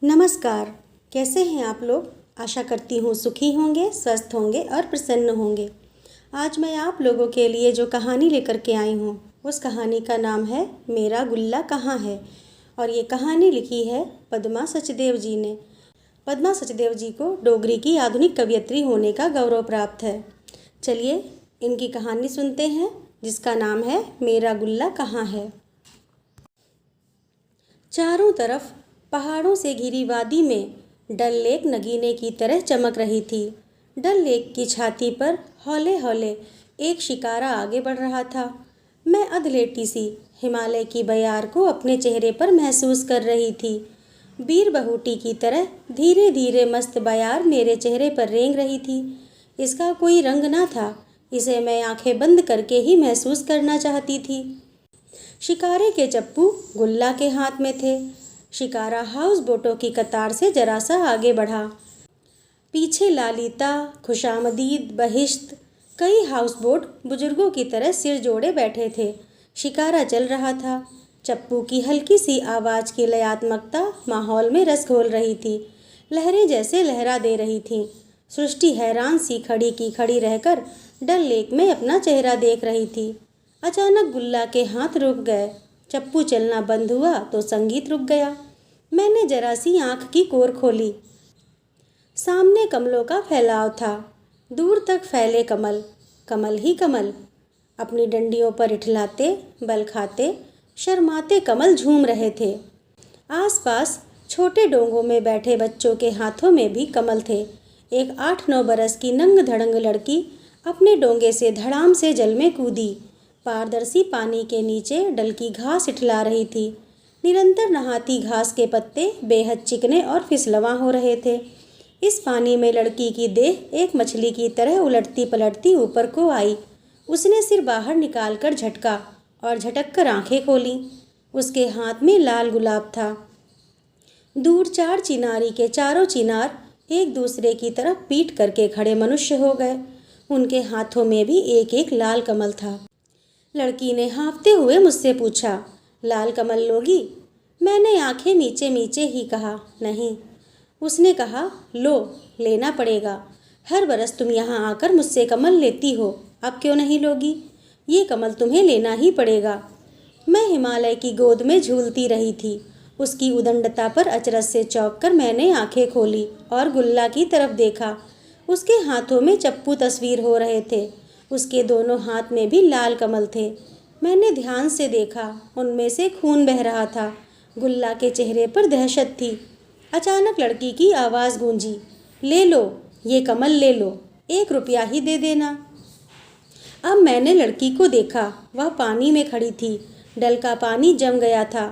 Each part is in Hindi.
नमस्कार। कैसे हैं आप लोग? आशा करती हूँ सुखी होंगे, स्वस्थ होंगे और प्रसन्न होंगे। आज मैं आप लोगों के लिए जो कहानी लेकर के आई हूँ उस कहानी का नाम है मेरा गुल्ला कहाँ है। और ये कहानी लिखी है पद्मा सचदेव जी ने। पद्मा सचदेव जी को डोगरी की आधुनिक कवयित्री होने का गौरव प्राप्त है। चलिए इनकी कहानी सुनते हैं जिसका नाम है मेरा गुल्ला कहाँ है। चारों तरफ पहाड़ों से घिरी वादी में डल लेक नगीने की तरह चमक रही थी। डल लेक की छाती पर हौले हौले एक शिकारा आगे बढ़ रहा था। मैं अधलेटी सी हिमालय की बयार को अपने चेहरे पर महसूस कर रही थी। बीर बहूटी की तरह धीरे धीरे मस्त बयार मेरे चेहरे पर रेंग रही थी। इसका कोई रंग ना था, इसे मैं आंखें बंद करके ही महसूस करना चाहती थी। शिकारे के चप्पू गुल्ला के हाथ में थे। शिकारा हाउस बोटों की कतार से जरा सा आगे बढ़ा। पीछे लालिता, खुशामदीद, बहिश्त कई हाउस बोट बुजुर्गों की तरह सिर जोड़े बैठे थे। शिकारा चल रहा था। चप्पू की हल्की सी आवाज़ की लयात्मकता माहौल में रस घोल रही थी। लहरें जैसे लहरा दे रही थीं। सृष्टि हैरान सी खड़ी की खड़ी रहकर डल लेक में अपना चेहरा देख रही थी। अचानक गुल्ला के हाथ रुक गए। चप्पू चलना बंद हुआ तो संगीत रुक गया। मैंने जरा सी आँख की कोर खोली। सामने कमलों का फैलाव था। दूर तक फैले कमल, कमल ही कमल। अपनी डंडियों पर इठलाते, बल खाते, शर्माते कमल झूम रहे थे। आसपास छोटे डोंगों में बैठे बच्चों के हाथों में भी कमल थे। एक 8-9 बरस की नंग धड़ंग लड़की अपने डोंगे से धड़ाम से जल में कूदी। पारदर्शी पानी के नीचे डल की घास इठला रही थी। निरंतर नहाती घास के पत्ते बेहद चिकने और फिसलवां हो रहे थे। इस पानी में लड़की की देह एक मछली की तरह उलटती पलटती ऊपर को आई। उसने सिर बाहर निकालकर झटका और झटक कर आंखें खोलीं। उसके हाथ में लाल गुलाब था। दूर 4 चिनारी के चारों चिनार एक दूसरे की तरफ पीट करके खड़े मनुष्य हो गए। उनके हाथों में भी एक एक लाल कमल था। लड़की ने हाँफते हुए मुझसे पूछा, लाल कमल लोगी? मैंने आंखें नीचे नीचे ही कहा, नहीं। उसने कहा, लो, लेना पड़ेगा। हर बरस तुम यहाँ आकर मुझसे कमल लेती हो, अब क्यों नहीं लोगी? ये कमल तुम्हें लेना ही पड़ेगा। मैं हिमालय की गोद में झूलती रही थी। उसकी उदंडता पर अचरज से चौंक कर मैंने आंखें खोली और गुल्ला की तरफ देखा। उसके हाथों में चप्पू तस्वीर हो रहे थे। उसके दोनों हाथ में भी लाल कमल थे। मैंने ध्यान से देखा, उनमें से खून बह रहा था। गुल्ला के चेहरे पर दहशत थी। अचानक लड़की की आवाज़ गूंजी, ले लो, ये कमल ले लो, 1 रुपया ही दे देना। अब मैंने लड़की को देखा। वह पानी में खड़ी थी। डल का पानी जम गया था।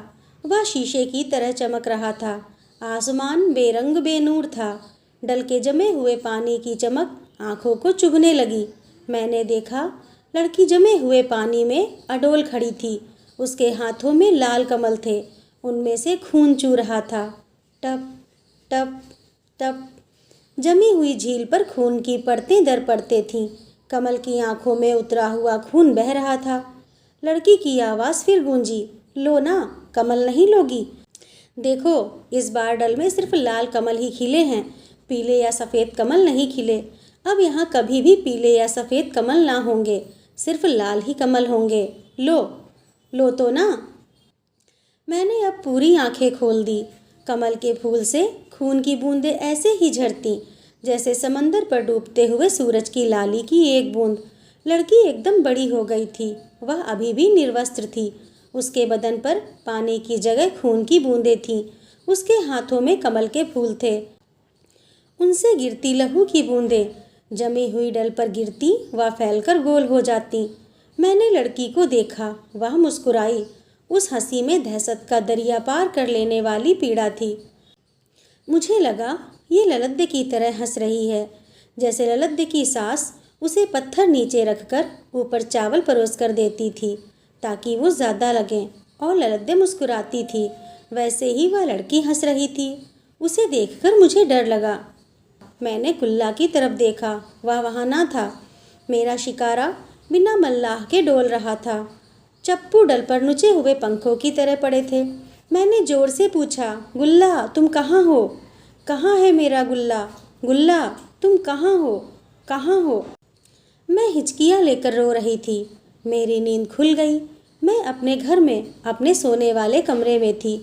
वह शीशे की तरह चमक रहा था। आसमान बेरंग बेनूर था। डल के जमे हुए पानी की चमक आंखों को चुभने लगी। मैंने देखा, लड़की जमे हुए पानी में अडोल खड़ी थी। उसके हाथों में लाल कमल थे। उनमें से खून चू रहा था। टप टप टप। जमी हुई झील पर खून की परतें दर परतें थीं। कमल की आंखों में उतरा हुआ खून बह रहा था। लड़की की आवाज़ फिर गूंजी, लो ना, कमल नहीं लोगी? देखो, इस बार डल में सिर्फ लाल कमल ही खिले हैं, पीले या सफ़ेद कमल नहीं खिले। अब यहाँ कभी भी पीले या सफ़ेद कमल ना होंगे, सिर्फ लाल ही कमल होंगे। लो, लो तो ना। मैंने अब पूरी आंखें खोल दी। कमल के फूल से खून की बूंदें ऐसे ही झरती जैसे समंदर पर डूबते हुए सूरज की लाली की एक बूंद। लड़की एकदम बड़ी हो गई थी। वह अभी भी निर्वस्त्र थी। उसके बदन पर पानी की जगह खून की बूंदें थीं। उसके हाथों में कमल के फूल थे। उनसे गिरती लहू की बूंदें जमी हुई डल पर गिरती व फैलकर गोल हो जाती। मैंने लड़की को देखा। वह मुस्कुराई। उस हंसी में दहशत का दरिया पार कर लेने वाली पीड़ा थी। मुझे लगा ये ललद्दे की तरह हंस रही है, जैसे ललद्दे की सास उसे पत्थर नीचे रखकर ऊपर चावल परोस कर देती थी ताकि वो ज़्यादा लगें, और ललद्दे मुस्कुराती थी, वैसे ही वह लड़की हंस रही थी। उसे देखकर मुझे डर लगा। मैंने गुल्ला की तरफ देखा। वह वहाँ ना था। मेरा शिकारा बिना मल्लाह के डोल रहा था। चप्पू डल पर नुचे हुए पंखों की तरह पड़े थे। मैंने ज़ोर से पूछा, गुल्ला तुम कहाँ हो? कहाँ है मेरा गुल्ला? गुल्ला तुम कहाँ हो? कहाँ हो? मैं हिचकियाँ लेकर रो रही थी। मेरी नींद खुल गई। मैं अपने घर में अपने सोने वाले कमरे में थी।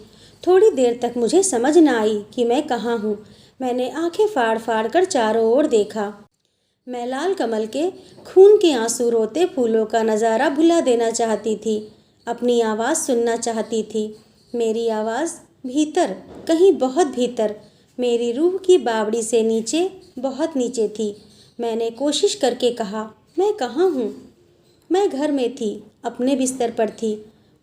थोड़ी देर तक मुझे समझ न आई कि मैं कहाँ हूँ। मैंने आंखें फाड़ फाड़ कर चारों ओर देखा। मैं लाल कमल के खून के आंसू रोते फूलों का नज़ारा भुला देना चाहती थी। अपनी आवाज़ सुनना चाहती थी। मेरी आवाज़ भीतर, कहीं बहुत भीतर, मेरी रूह की बावड़ी से नीचे, बहुत नीचे थी। मैंने कोशिश करके कहा, मैं कहाँ हूँ? मैं घर में थी, अपने बिस्तर पर थी,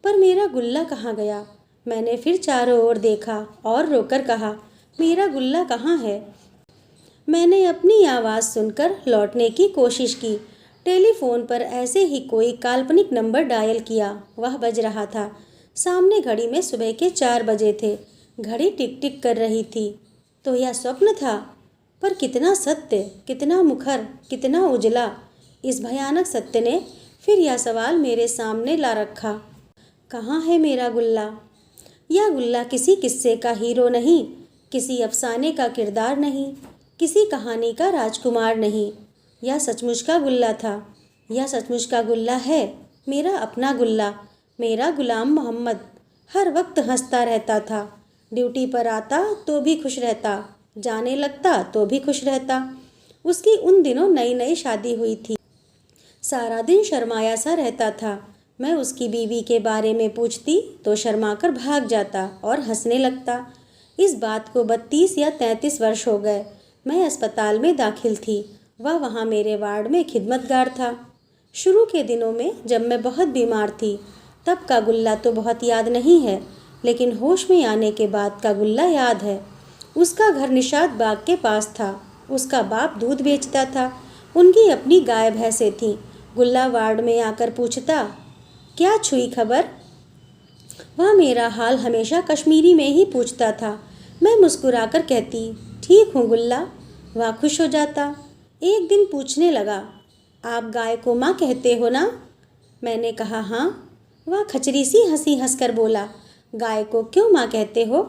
पर मेरा गुल्ला कहाँ गया? मैंने फिर चारों ओर देखा और रोकर कहा, मेरा गुल्ला कहाँ है? मैंने अपनी आवाज़ सुनकर लौटने की कोशिश की। टेलीफोन पर ऐसे ही कोई काल्पनिक नंबर डायल किया। वह बज रहा था। सामने घड़ी में सुबह के 4 बजे थे। घड़ी टिक टिक कर रही थी। तो यह स्वप्न था? पर कितना सत्य, कितना मुखर, कितना उजला। इस भयानक सत्य ने फिर यह सवाल मेरे सामने ला रखा, कहाँ है मेरा गुल्ला? यह गुल्ला किसी किस्से का हीरो नहीं, किसी अफसाने का किरदार नहीं, किसी कहानी का राजकुमार नहीं। यह सचमुच का गुल्ला था। यह सचमुच का गुल्ला है, मेरा अपना गुल्ला, मेरा गुलाम मोहम्मद। हर वक्त हंसता रहता था। ड्यूटी पर आता तो भी खुश रहता, जाने लगता तो भी खुश रहता। उसकी उन दिनों नई नई शादी हुई थी। सारा दिन शर्माया सा रहता था। मैं उसकी बीवी के बारे में पूछती तो शर्माकर भाग जाता और हंसने लगता। इस बात को 32 या 33 वर्ष हो गए। मैं अस्पताल में दाखिल थी। वह वहाँ मेरे वार्ड में खिदमतगार था। शुरू के दिनों में जब मैं बहुत बीमार थी, तब का गुल्ला तो बहुत याद नहीं है, लेकिन होश में आने के बाद का गुल्ला याद है। उसका घर निषाद बाग के पास था। उसका बाप दूध बेचता था। उनकी अपनी गाय भैंसें थीं। गुल्ला वार्ड में आकर पूछता, क्या छुई खबर? वह मेरा हाल हमेशा कश्मीरी में ही पूछता था। मैं मुस्कुराकर कहती, ठीक हूँ गुल्ला। वह खुश हो जाता। एक दिन पूछने लगा, आप गाय को माँ कहते हो ना? मैंने कहा हाँ। वह खचरी सी हंसी हंसकर बोला, गाय को क्यों माँ कहते हो?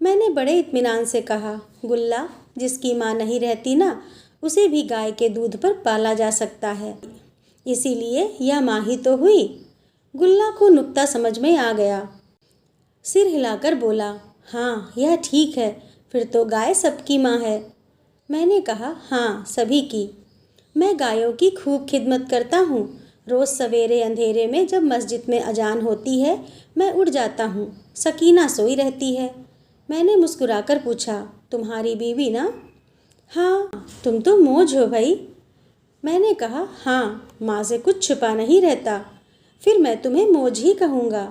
मैंने बड़े इत्मीनान से कहा, गुल्ला, जिसकी माँ नहीं रहती ना, उसे भी गाय के दूध पर पाला जा सकता है, इसीलिए यह माँ ही तो हुई। गुल्ला को नुक्ता समझ में आ गया। सिर हिलाकर बोला, हाँ यह ठीक है, फिर तो गाय सबकी माँ है। मैंने कहा, हाँ सभी की। मैं गायों की खूब खिदमत करता हूँ। रोज़ सवेरे अंधेरे में जब मस्जिद में अजान होती है, मैं उठ जाता हूँ। सकीना सोई रहती है। मैंने मुस्कुराकर पूछा, तुम्हारी बीवी ना? हाँ, तुम तो मौज हो भाई। मैंने कहा, हाँ, माँ से कुछ छुपा नहीं रहता। फिर मैं तुम्हें मौज ही कहूँगा।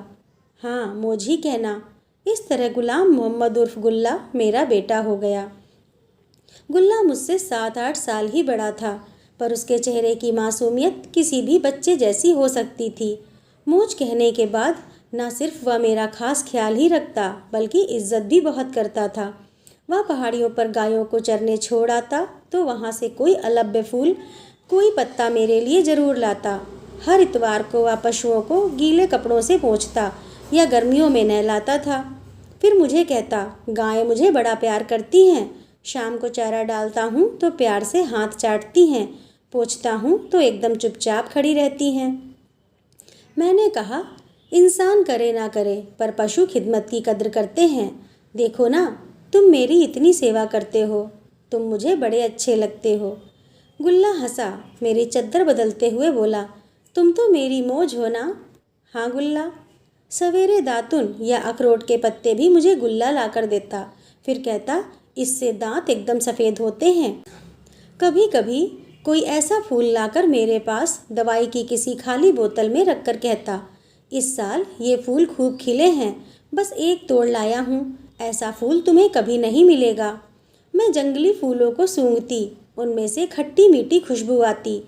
हाँ, मौज ही कहना। इस तरह गुलाम मोहम्मद उर्फ गुल्ला मेरा बेटा हो गया। गुल्ला मुझसे 7-8 साल ही बड़ा था, पर उसके चेहरे की मासूमियत किसी भी बच्चे जैसी हो सकती थी। मौज कहने के बाद न सिर्फ वह मेरा खास ख्याल ही रखता, बल्कि इज्जत भी बहुत करता था। वह पहाड़ियों पर गायों को चरने छोड़ आता तो वहाँ से कोई अलब्य फूल, कोई पत्ता मेरे लिए ज़रूर लाता। हर इतवार को वह पशुओं को गीले कपड़ों से पोंछता या गर्मियों में नहलाता था। फिर मुझे कहता, गायें मुझे बड़ा प्यार करती हैं। शाम को चारा डालता हूँ तो प्यार से हाथ चाटती हैं, पोंछता हूँ तो एकदम चुपचाप खड़ी रहती हैं। मैंने कहा, इंसान करे ना करे, पर पशु खिदमत की कद्र करते हैं। देखो ना, तुम मेरी इतनी सेवा करते हो, तुम मुझे बड़े अच्छे लगते हो। गुल्ला हंसा, मेरी चद्दर बदलते हुए बोला, तुम तो मेरी मौज हो ना? हाँ गुल्ला। सवेरे दातुन या अखरोट के पत्ते भी मुझे गुल्ला लाकर देता। फिर कहता, इससे दांत एकदम सफ़ेद होते हैं। कभी कभी कोई ऐसा फूल लाकर मेरे पास दवाई की किसी खाली बोतल में रखकर कहता, इस साल ये फूल खूब खिले हैं, बस एक तोड़ लाया हूँ, ऐसा फूल तुम्हें कभी नहीं मिलेगा। मैं जंगली फूलों को सूंघती, उनमें से खट्टी मीठी खुशबू आती।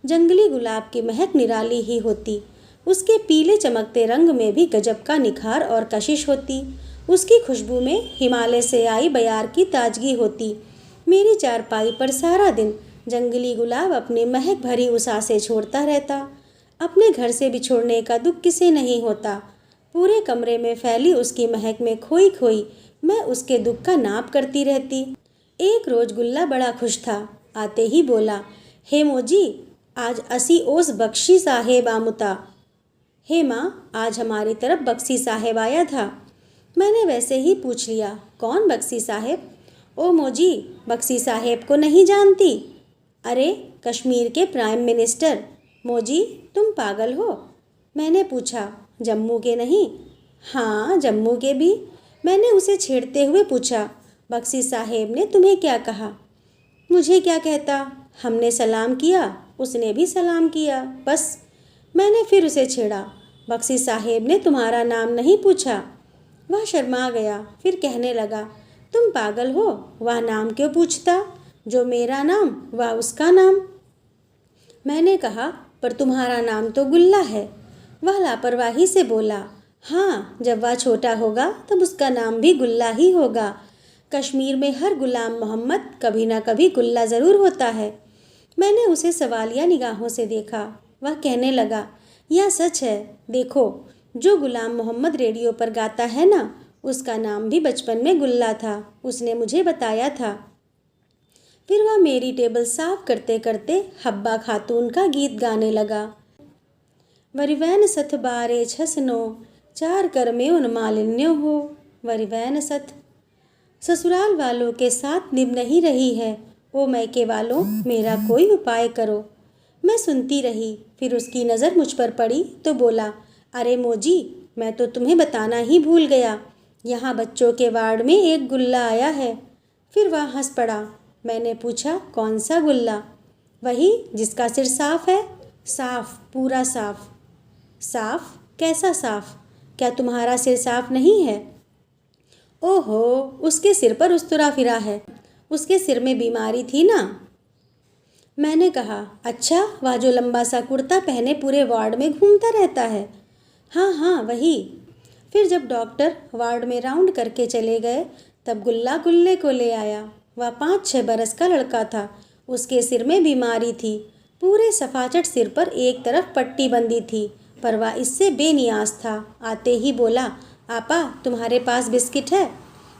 जंगली गुलाब की महक निराली ही होती। उसके पीले चमकते रंग में भी गजब का निखार और कशिश होती। उसकी खुशबू में हिमालय से आई बयार की ताजगी होती। मेरी चारपाई पर सारा दिन जंगली गुलाब अपनी महक भरी उसासे छोड़ता रहता। अपने घर से बिछोड़ने का दुख किसे नहीं होता, पूरे कमरे में फैली उसकी महक में खोई खोई मैं उसके दुख का नाप करती रहती। एक रोज गुल्ला बड़ा खुश था। आते ही बोला, हे मोजी, आज असी ओस बख्शी साहेब आमुता। हे माँ, आज हमारी तरफ बख्शी साहेब आया था। मैंने वैसे ही पूछ लिया, कौन बख्शी साहेब? ओ मोजी, बख्शी साहेब को नहीं जानती? अरे, कश्मीर के प्राइम मिनिस्टर। मोजी, तुम पागल हो? मैंने पूछा, जम्मू के नहीं? हाँ, जम्मू के भी। मैंने उसे छेड़ते हुए पूछा, बख्शी साहेब ने तुम्हें क्या कहा? मुझे क्या कहता, हमने सलाम किया, उसने भी सलाम किया, बस। मैंने फिर उसे छेड़ा, बख्शी साहेब ने तुम्हारा नाम नहीं पूछा? वह शर्मा गया, फिर कहने लगा, तुम पागल हो, वह नाम क्यों पूछता? जो मेरा नाम वह उसका नाम। मैंने कहा, पर तुम्हारा नाम तो गुल्ला है। वह लापरवाही से बोला, हाँ, जब वह छोटा होगा तब उसका नाम भी गुल्ला ही होगा। कश्मीर में हर गुलाम मोहम्मद कभी ना कभी गुल्ला ज़रूर होता है। मैंने उसे सवालिया निगाहों से देखा। वह कहने लगा, यह सच है, देखो, जो गुलाम मोहम्मद रेडियो पर गाता है ना, उसका नाम भी बचपन में गुल्ला था, उसने मुझे बताया था। फिर वह मेरी टेबल साफ करते करते हब्बा खातून का गीत गाने लगा। वरिवैन सथ बारे छसनो, चार कर में उन मालिन्यो हो। वरिवैन सथ। ससुराल वालों के साथ निभ नहीं रही है, ओ मैके वालों, मेरा कोई उपाय करो। मैं सुनती रही, फिर उसकी नज़र मुझ पर पड़ी तो बोला, अरे मोजी, मैं तो तुम्हें बताना ही भूल गया, यहाँ बच्चों के वार्ड में एक गुल्ला आया है। फिर वह हंस पड़ा। मैंने पूछा, कौन सा गुल्ला? वही जिसका सिर साफ है। साफ, पूरा साफ। साफ? कैसा साफ? क्या तुम्हारा सिर साफ नहीं है? ओहो, उसके सिर पर उस्तरा फिरा है, उसके सिर में बीमारी थी ना। मैंने कहा, अच्छा, वह जो लंबा सा कुर्ता पहने पूरे वार्ड में घूमता रहता है? हाँ हाँ, वही। फिर जब डॉक्टर वार्ड में राउंड करके चले गए तब गुल्ला गुल्ले को ले आया। वह 5-6 बरस का लड़का था। उसके सिर में बीमारी थी। पूरे सफाचट सिर पर एक तरफ पट्टी बंधी थी, पर वह इससे बेनियाज था। आते ही बोला, आपा, तुम्हारे पास बिस्किट है?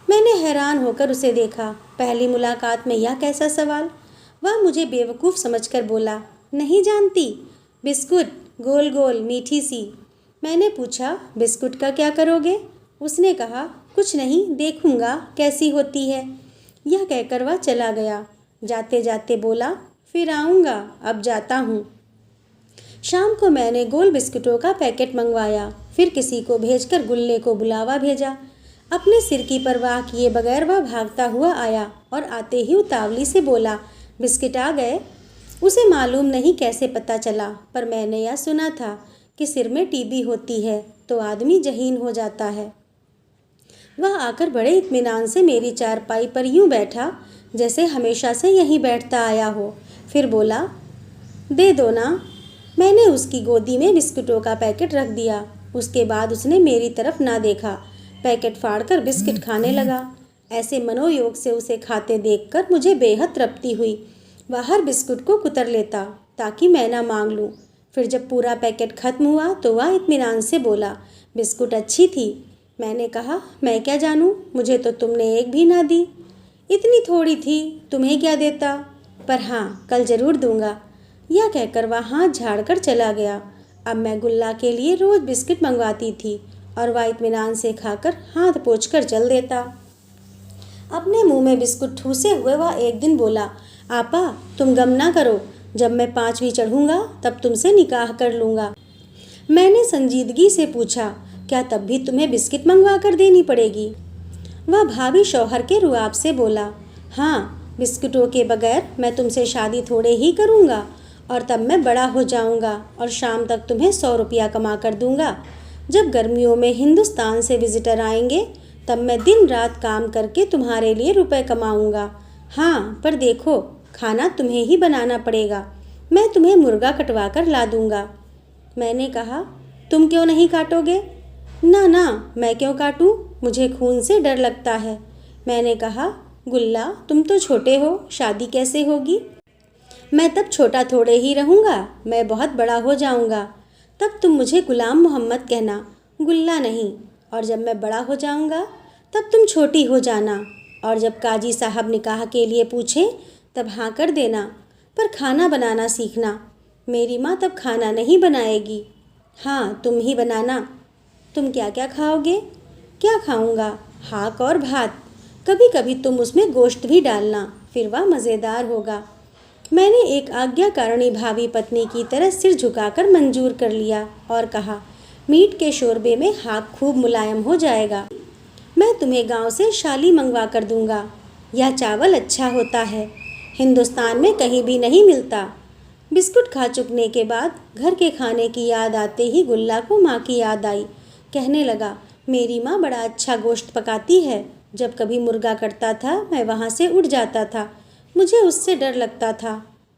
मैंने हैरान होकर उसे देखा। पहली मुलाकात में यह कैसा सवाल? वह मुझे बेवकूफ़ समझकर बोला, नहीं जानती? बिस्कुट, गोल गोल मीठी सी। मैंने पूछा, बिस्कुट का क्या करोगे? उसने कहा, कुछ नहीं, देखूंगा कैसी होती है। यह कहकर वह चला गया। जाते जाते बोला, फिर आऊँगा, अब जाता हूँ। शाम को मैंने गोल बिस्कुटों का पैकेट मंगवाया, फिर किसी को भेजकर गुल्ले को बुलावा भेजा। अपने सिर की परवाह किए बगैर वह भागता हुआ आया और आते ही उतावली से बोला, बिस्किट आ गए? उसे मालूम नहीं कैसे पता चला, पर मैंने यह सुना था कि सिर में टीबी होती है तो आदमी जहीन हो जाता है। वह आकर बड़े इत्मीनान से मेरी चारपाई पर यूं बैठा जैसे हमेशा से यहीं बैठता आया हो। फिर बोला, दे दो ना। मैंने उसकी गोदी में बिस्कुटों का पैकेट रख दिया। उसके बाद उसने मेरी तरफ ना देखा, पैकेट फाड़कर बिस्किट खाने लगा। ऐसे मनोयोग से उसे खाते देखकर मुझे बेहद तृप्ति हुई। वह हर बिस्कुट को कुतर लेता ताकि मैं ना मांग लूँ। फिर जब पूरा पैकेट खत्म हुआ तो वह इत्मीनान से बोला, बिस्कुट अच्छी थी। मैंने कहा, मैं क्या जानूँ, मुझे तो तुमने एक भी ना दी। इतनी थोड़ी थी, तुम्हें क्या देता? पर हाँ, कल ज़रूर दूंगा। यह कहकर वह हाथ झाड़कर चला गया। अब मैं गुल्ला के लिए रोज़ बिस्किट मंगवाती थी और वह इत्मीनान से खाकर हाथ पोंछकर चल देता। अपने मुंह में बिस्कुट ठूसे हुए वह एक दिन बोला, आपा, तुम गम ना करो, जब मैं 5वीं चढ़ूँगा तब तुमसे निकाह कर लूँगा। मैंने संजीदगी से पूछा, क्या तब भी तुम्हें बिस्किट मंगवा कर देनी पड़ेगी? वह भाभी शौहर के रुआब से बोला, हाँ, बिस्कुटों के बगैर मैं तुमसे शादी थोड़े ही करूँगा, और तब मैं बड़ा हो जाऊँगा और शाम तक तुम्हें 100 रुपया कमा कर दूँगा। जब गर्मियों में हिंदुस्तान से विजिटर आएंगे तब मैं दिन रात काम करके तुम्हारे लिए रुपए कमाऊँगा। हाँ, पर देखो, खाना तुम्हें ही बनाना पड़ेगा। मैं तुम्हें मुर्गा कटवा कर ला दूँगा। मैंने कहा, तुम क्यों नहीं काटोगे? ना ना, मैं क्यों काटूँ, मुझे खून से डर लगता है। मैंने कहा, गुल्ला, तुम तो छोटे हो, शादी कैसे होगी? मैं तब छोटा थोड़े ही रहूँगा, मैं बहुत बड़ा हो जाऊँगा। तब तुम मुझे गुलाम मोहम्मद कहना गुल्ला नहीं, और जब मैं बड़ा हो जाऊंगा तब तुम छोटी हो जाना, और जब काजी साहब निकाह के लिए पूछें तब हाँ कर देना, पर खाना बनाना सीखना। मेरी माँ तब खाना नहीं बनाएगी। हाँ, तुम ही बनाना। तुम क्या क्या खाओगे? क्या खाऊंगा? हाक और भात। कभी कभी तुम उसमें गोश्त भी डालना, फिर वह मज़ेदार होगा। मैंने एक आज्ञाकारिणी भावी पत्नी की तरह सिर झुकाकर मंजूर कर लिया और कहा, मीट के शोरबे में हाक खूब मुलायम हो जाएगा। मैं तुम्हें गांव से शाली मंगवा कर दूंगा। यह चावल अच्छा होता है, हिंदुस्तान में कहीं भी नहीं मिलता। बिस्कुट खा चुकने के बाद घर के खाने की याद आते ही गुल्ला को माँ की याद आई। कहने लगा, मेरी माँ बड़ा अच्छा गोश्त पकाती है। जब कभी मुर्गा कटता था मैं वहाँ से उठ जाता था। मुझे उससे डर लगता था।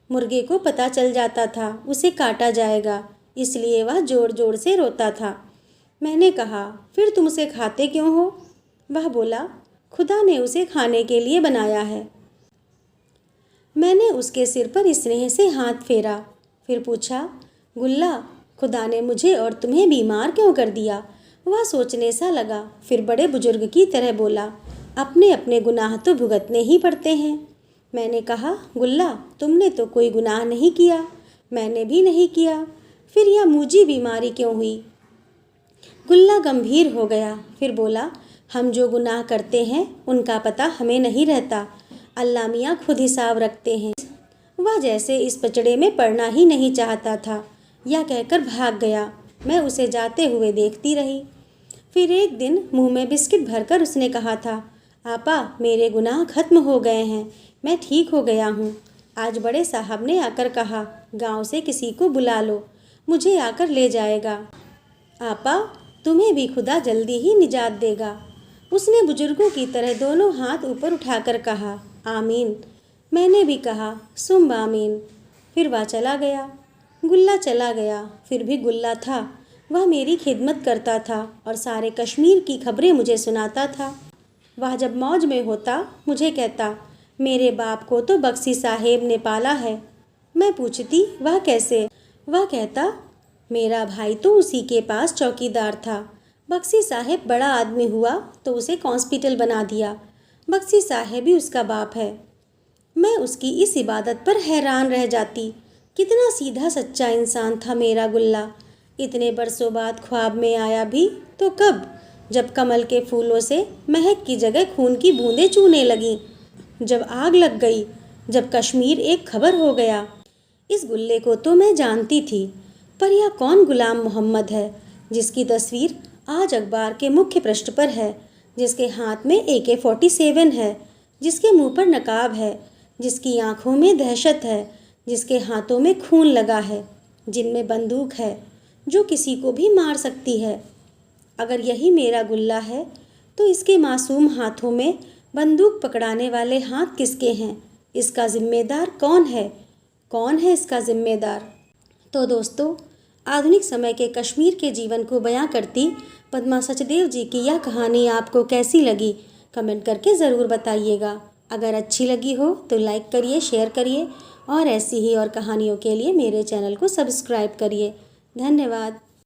मुर्गे को पता चल जाता था उसे काटा जाएगा, इसलिए वह जोर जोर से रोता था। मैंने कहा, फिर तुम उसे खाते क्यों हो? वह बोला, खुदा ने उसे खाने के लिए बनाया है। मैंने उसके सिर पर स्नेह से हाथ फेरा, फिर पूछा, गुल्ला, खुदा ने मुझे और तुम्हें बीमार क्यों कर दिया? वह सोचने सा लगा, फिर बड़े बुजुर्ग की तरह बोला, अपने अपने गुनाह तो भुगतने ही पड़ते हैं। मैंने कहा, गुल्ला, तुमने तो कोई गुनाह नहीं किया, मैंने भी नहीं किया, फिर यह मुझी बीमारी क्यों हुई? गुल्ला गंभीर हो गया, फिर बोला, हम जो गुनाह करते हैं उनका पता हमें नहीं रहता, अल्लाह मियाँ खुद हिसाब रखते हैं। वह जैसे इस पचड़े में पड़ना ही नहीं चाहता था। यह कहकर भाग गया। मैं उसे जाते हुए देखती रही। फिर एक दिन मुंह में बिस्किट भरकर उसने कहा था, आपा, मेरे गुनाह खत्म हो गए हैं, मैं ठीक हो गया हूँ। आज बड़े साहब ने आकर कहा, गांव से किसी को बुला लो, मुझे आकर ले जाएगा। आपा, तुम्हें भी खुदा जल्दी ही निजात देगा। उसने बुजुर्गों की तरह दोनों हाथ ऊपर उठाकर कहा, आमीन। मैंने भी कहा, सुम आमीन। फिर वह चला गया। गुल्ला चला गया, फिर भी गुल्ला था। वह मेरी खिदमत करता था और सारे कश्मीर की खबरें मुझे सुनाता था। वह जब मौज में होता मुझे कहता, मेरे बाप को तो बख्शी साहेब ने पाला है। मैं पूछती, वह कैसे? वह कहता, मेरा भाई तो उसी के पास चौकीदार था। बख्शी साहेब बड़ा आदमी हुआ तो उसे कॉन्स्पिटल बना दिया। बख्शी साहेब ही उसका बाप है। मैं उसकी इस इबादत पर हैरान रह जाती। कितना सीधा सच्चा इंसान था मेरा गुल्ला। इतने बरसों बाद ख्वाब में आया भी तो कब? जब कमल के फूलों से महक की जगह खून की बूंदें चूने लगीं, जब आग लग गई, जब कश्मीर एक खबर हो गया। इस गुल्ले को तो मैं जानती थी, पर यह कौन गुलाम मोहम्मद है जिसकी तस्वीर आज अखबार के मुख्य पृष्ठ पर है, जिसके हाथ में AK-47 है, जिसके मुंह पर नकाब है, जिसकी आंखों में दहशत है, जिसके हाथों में खून लगा है, जिनमें बंदूक है जो किसी को भी मार सकती है। अगर यही मेरा गुल्ला है तो इसके मासूम हाथों में बंदूक पकड़ाने वाले हाथ किसके हैं? इसका जिम्मेदार कौन है? कौन है इसका जिम्मेदार? तो दोस्तों, आधुनिक समय के कश्मीर के जीवन को बयां करती पद्मा सचदेव जी की यह कहानी आपको कैसी लगी? कमेंट करके ज़रूर बताइएगा। अगर अच्छी लगी हो तो लाइक करिए, शेयर करिए और ऐसी ही और कहानियों के लिए मेरे चैनल को सब्सक्राइब करिए। धन्यवाद।